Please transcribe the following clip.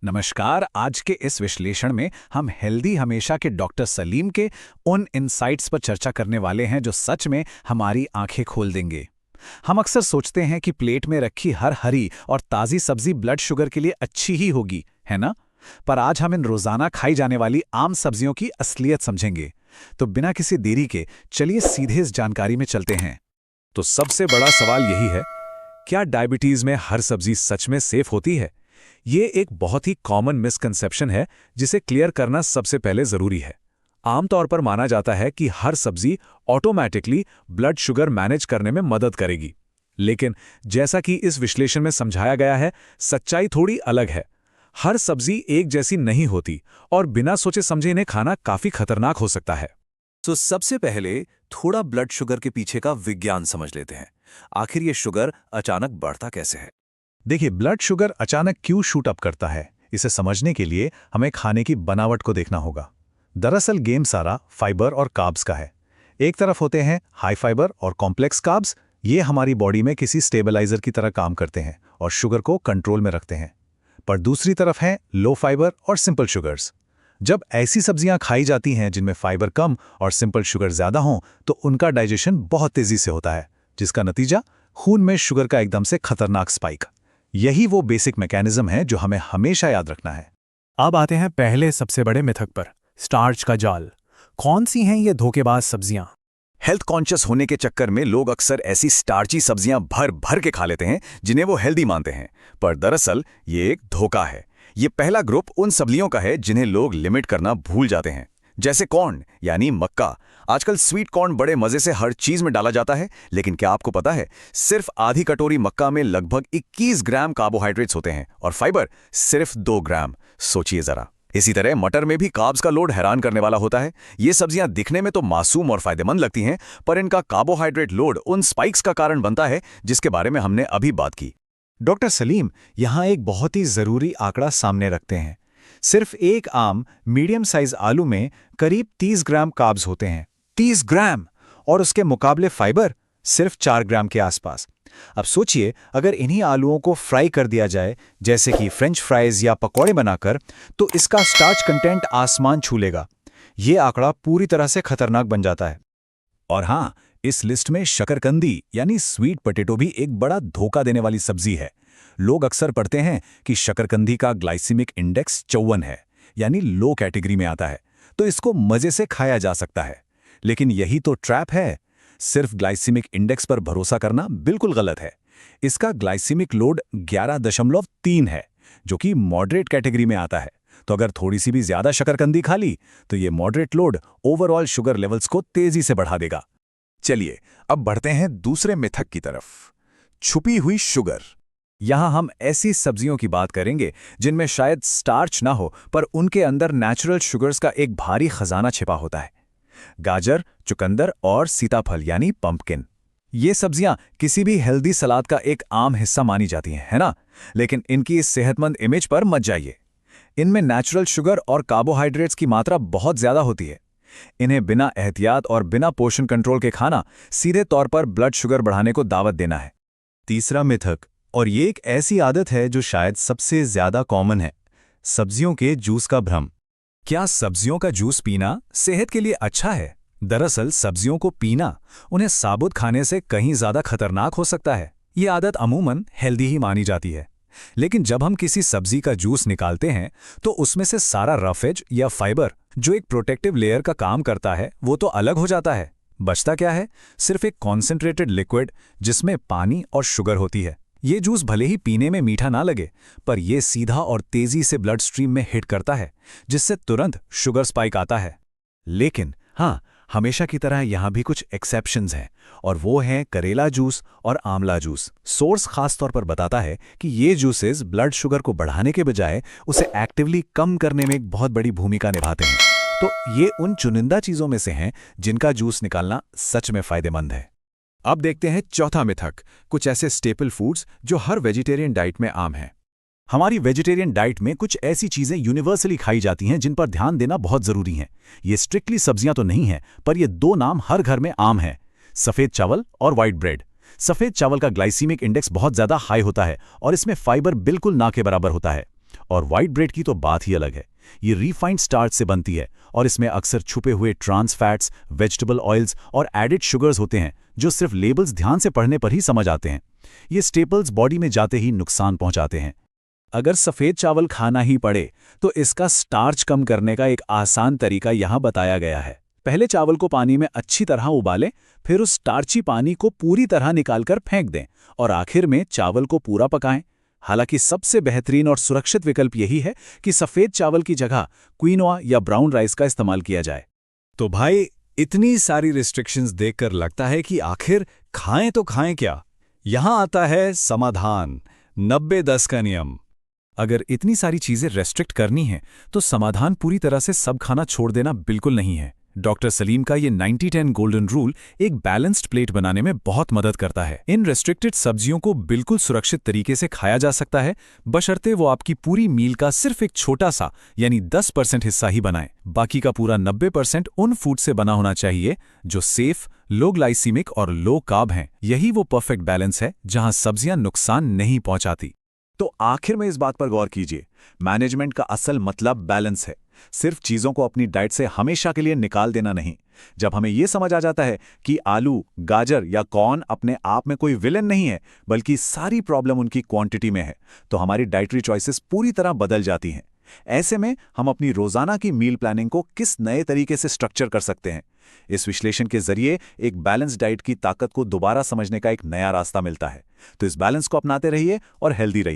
नमस्कार। आज के इस विश्लेषण में हम हेल्दी हमेशा के डॉक्टर सलीम के उन इनसाइट्स पर चर्चा करने वाले हैं जो सच में हमारी आंखें खोल देंगे। हम अक्सर सोचते हैं कि प्लेट में रखी हर हरी और ताज़ी सब्जी ब्लड शुगर के लिए अच्छी ही होगी, है ना? पर आज हम इन रोज़ाना खाई जाने वाली आम सब्जियों की असलियत समझेंगे। तो बिना किसी देरी के चलिए सीधे इस जानकारी में चलते हैं। तो सबसे बड़ा सवाल यही है, क्या डायबिटीज़ में हर सब्जी सच में सेफ होती है? ये एक बहुत ही कॉमन मिसकंसेप्शन है जिसे क्लियर करना सबसे पहले जरूरी है। आमतौर पर माना जाता है कि हर सब्जी ऑटोमैटिकली ब्लड शुगर मैनेज करने में मदद करेगी, लेकिन जैसा कि इस विश्लेषण में समझाया गया है, सच्चाई थोड़ी अलग है। हर सब्जी एक जैसी नहीं होती और बिना सोचे समझे इन्हें खाना काफी खतरनाक हो सकता है। तो सबसे पहले थोड़ा ब्लड शुगर के पीछे का विज्ञान समझ लेते हैं। आखिर ये शुगर अचानक बढ़ता कैसे है? देखिए, ब्लड शुगर अचानक क्यों शूट अप करता है, इसे समझने के लिए हमें खाने की बनावट को देखना होगा। दरअसल गेम सारा फाइबर और कार्ब्स का है। एक तरफ होते हैं हाई फाइबर और कॉम्प्लेक्स कार्ब्स, ये हमारी बॉडी में किसी स्टेबलाइजर की तरह काम करते हैं और शुगर को कंट्रोल में रखते हैं। पर दूसरी तरफ हैं लो फाइबर और सिंपल शुगर्स। जब ऐसी सब्जियां खाई जाती हैं जिनमें फाइबर कम और सिंपल शुगर ज्यादा हों, तो उनका डाइजेशन बहुत तेजी से होता है, जिसका नतीजा खून में शुगर का एकदम से खतरनाक स्पाइक। यही वो बेसिक मैकेनिज्म है जो हमें हमेशा याद रखना है। अब आते हैं पहले सबसे बड़े मिथक पर, स्टार्च का जाल। कौन सी हैं ये धोखेबाज सब्जियां? हेल्थ कॉन्शियस होने के चक्कर में लोग अक्सर ऐसी स्टार्ची सब्जियां भर भर के खा लेते हैं जिन्हें वो हेल्दी मानते हैं, पर दरअसल ये एक धोखा है। ये पहला ग्रुप उन सब्जियों का है जिन्हें लोग लिमिट करना भूल जाते हैं, जैसे कॉर्न यानी मक्का। आजकल स्वीट कॉर्न बड़े मजे से हर चीज में डाला जाता है, लेकिन क्या आपको पता है, सिर्फ आधी कटोरी मक्का में लगभग 21 ग्राम कार्बोहाइड्रेट्स होते हैं और फाइबर सिर्फ 2 ग्राम। सोचिए जरा। इसी तरह मटर में भी कार्ब्स का लोड हैरान करने वाला होता है। ये सब्जियां दिखने में तो मासूम और फायदेमंद लगती हैं, पर इनका कार्बोहाइड्रेट लोड उन स्पाइक्स का कारण बनता है जिसके बारे में हमने अभी बात की। डॉक्टर सलीम यहाँ एक बहुत ही जरूरी आंकड़ा सामने रखते हैं। सिर्फ एक आम मीडियम साइज आलू में करीब 30 ग्राम कार्ब्स होते हैं। 30 ग्राम! और उसके मुकाबले फाइबर सिर्फ 4 ग्राम के आसपास। अब सोचिए, अगर इन्हीं आलूओं को फ्राई कर दिया जाए, जैसे कि फ्रेंच फ्राइज या पकौड़े बनाकर, तो इसका स्टार्च कंटेंट आसमान छू लेगा। ये आंकड़ा पूरी तरह से खतरनाक बन जाता है। और हाँ, इस लिस्ट में शकरकंदी यानी स्वीट पोटैटो भी एक बड़ा धोखा देने वाली सब्जी है। लोग अक्सर पढ़ते हैं कि शकरकंदी का ग्लाइसेमिक इंडेक्स 54 है, यानी लो कैटेगरी में आता है, तो इसको मजे से खाया जा सकता है। लेकिन यही तो ट्रैप है। सिर्फ ग्लाइसेमिक इंडेक्स पर भरोसा करना बिल्कुल गलत है। इसका ग्लाइसेमिक लोड 11.3 है, जो कि मॉडरेट कैटेगरी में आता है। तो अगर थोड़ी सी भी ज्यादा शकरकंदी खा ली, तो ये moderate load overall sugar levels को तेजी से बढ़ा देगा। चलिए अब बढ़ते हैं दूसरे मिथक की तरफ, छुपी हुई शुगर। यहां हम ऐसी सब्जियों की बात करेंगे जिनमें शायद स्टार्च ना हो, पर उनके अंदर नेचुरल शुगर्स का एक भारी खजाना छिपा होता है। गाजर, चुकंदर और सीताफल यानी पंपकिन। ये सब्जियां किसी भी हेल्दी सलाद का एक आम हिस्सा मानी जाती हैं, है ना? लेकिन इनकी इस सेहतमंद इमेज पर मत जाइए। इनमें नेचुरल शुगर और कार्बोहाइड्रेट्स की मात्रा बहुत ज्यादा होती है। इन्हें बिना एहतियात और बिना पोषण कंट्रोल के खाना सीधे तौर पर ब्लड शुगर बढ़ाने को दावत देना है। तीसरा मिथक, और ये एक ऐसी आदत है जो शायद सबसे ज्यादा कॉमन है, सब्जियों के जूस का भ्रम। क्या सब्जियों का जूस पीना सेहत के लिए अच्छा है? दरअसल सब्जियों को पीना उन्हें साबुत खाने से कहीं ज्यादा खतरनाक हो सकता है। ये आदत अमूमन हेल्दी ही मानी जाती है, लेकिन जब हम किसी सब्जी का जूस निकालते हैं तो उसमें से सारा रफेज या फाइबर, जो एक प्रोटेक्टिव लेयर का काम करता है, वो तो अलग हो जाता है। बचता क्या है? सिर्फ एक कॉन्सेंट्रेटेड लिक्विड जिसमें पानी और शुगर होती है। ये जूस भले ही पीने में मीठा ना लगे, पर यह सीधा और तेजी से ब्लड स्ट्रीम में हिट करता है, जिससे तुरंत शुगर स्पाइक आता है। लेकिन हाँ, हमेशा की तरह यहां भी कुछ एक्सेप्शंस हैं, और वो हैं करेला जूस और आंवला जूस। सोर्स खास तौर पर बताता है कि ये जूसेस ब्लड शुगर को बढ़ाने के बजाय उसे एक्टिवली कम करने में एक बहुत बड़ी भूमिका निभाते हैं। तो ये उन चुनिंदा चीजों में से हैं जिनका जूस निकालना सच में फायदेमंद है। अब देखते हैं चौथा मिथक, कुछ ऐसे स्टेपल फूड्स जो हर वेजिटेरियन डाइट में आम हैं। हमारी वेजिटेरियन डाइट में कुछ ऐसी चीजें यूनिवर्सली खाई जाती हैं जिन पर ध्यान देना बहुत जरूरी है। ये स्ट्रिक्टली सब्जियां तो नहीं हैं, पर ये 2 नाम हर घर में आम हैं, सफेद चावल और व्हाइट ब्रेड। सफेद चावल का ग्लाइसीमिक इंडेक्स बहुत ज्यादा हाई होता है और इसमें फाइबर बिल्कुल ना के बराबर होता है, और व्हाइट ब्रेड की तो बात ही अलग है। ये रिफाइंड स्टार्च से बनती है और इसमें अक्सर छुपे हुए ट्रांस फैट्स, वेजिटेबल ऑयल्स और एडिड शुगर्स होते हैं जो सिर्फ लेबल्स ध्यान से पढ़ने पर ही समझ आते हैं। ये स्टेपल्स बॉडी में जाते ही नुकसान पहुंचाते हैं। अगर सफ़ेद चावल खाना ही पड़े तो इसका स्टार्च कम करने का एक आसान तरीका यहाँ बताया गया है। पहले चावल को पानी में अच्छी तरह उबालें, फिर उस स्टार्ची पानी को पूरी तरह निकालकर फेंक दें और आखिर में चावल को पूरा पकाएं। हालांकि सबसे बेहतरीन और सुरक्षित विकल्प यही है कि सफ़ेद चावल की जगह क्विनोआ या ब्राउन राइस का इस्तेमाल किया जाए। तो भाई, इतनी सारी रिस्ट्रिक्शंस देखकर लगता है कि आखिर खाएं तो खाएं क्या? यहां आता है समाधान, 90-10 का नियम। अगर इतनी सारी चीजें रेस्ट्रिक्ट करनी है तो समाधान पूरी तरह से सब खाना छोड़ देना बिल्कुल नहीं है। डॉक्टर सलीम का ये 90-10 गोल्डन रूल एक बैलेंस्ड प्लेट बनाने में बहुत मदद करता है। इन रेस्ट्रिक्टेड सब्जियों को बिल्कुल सुरक्षित तरीके से खाया जा सकता है, बशर्ते वो आपकी पूरी मील का सिर्फ एक छोटा सा यानी 10% हिस्सा ही बनाए। बाकी का पूरा 90% उन फूड से बना होना चाहिए जो सेफ, लो ग्लाइसीमिक और लो कार्ब हैं। यही वो परफेक्ट बैलेंस है जहां सब्जियां नुकसान नहीं पहुंचाती। तो आखिर में इस बात पर गौर कीजिए, मैनेजमेंट का असल मतलब बैलेंस है, सिर्फ चीज़ों को अपनी डाइट से हमेशा के लिए निकाल देना नहीं। जब हमें यह समझ आ जाता है कि आलू, गाजर या कॉर्न अपने आप में कोई विलेन नहीं है, बल्कि सारी प्रॉब्लम उनकी क्वांटिटी में है, तो हमारी डाइटरी चॉइसेस पूरी तरह बदल जाती हैं। ऐसे में हम अपनी रोज़ाना की मील प्लानिंग को किस नए तरीके से स्ट्रक्चर कर सकते हैं। इस विश्लेषण के जरिए एक बैलेंस डाइट की ताकत को दोबारा समझने का एक नया रास्ता मिलता है। तो इस बैलेंस को अपनाते रहिए और हेल्दी रहिए।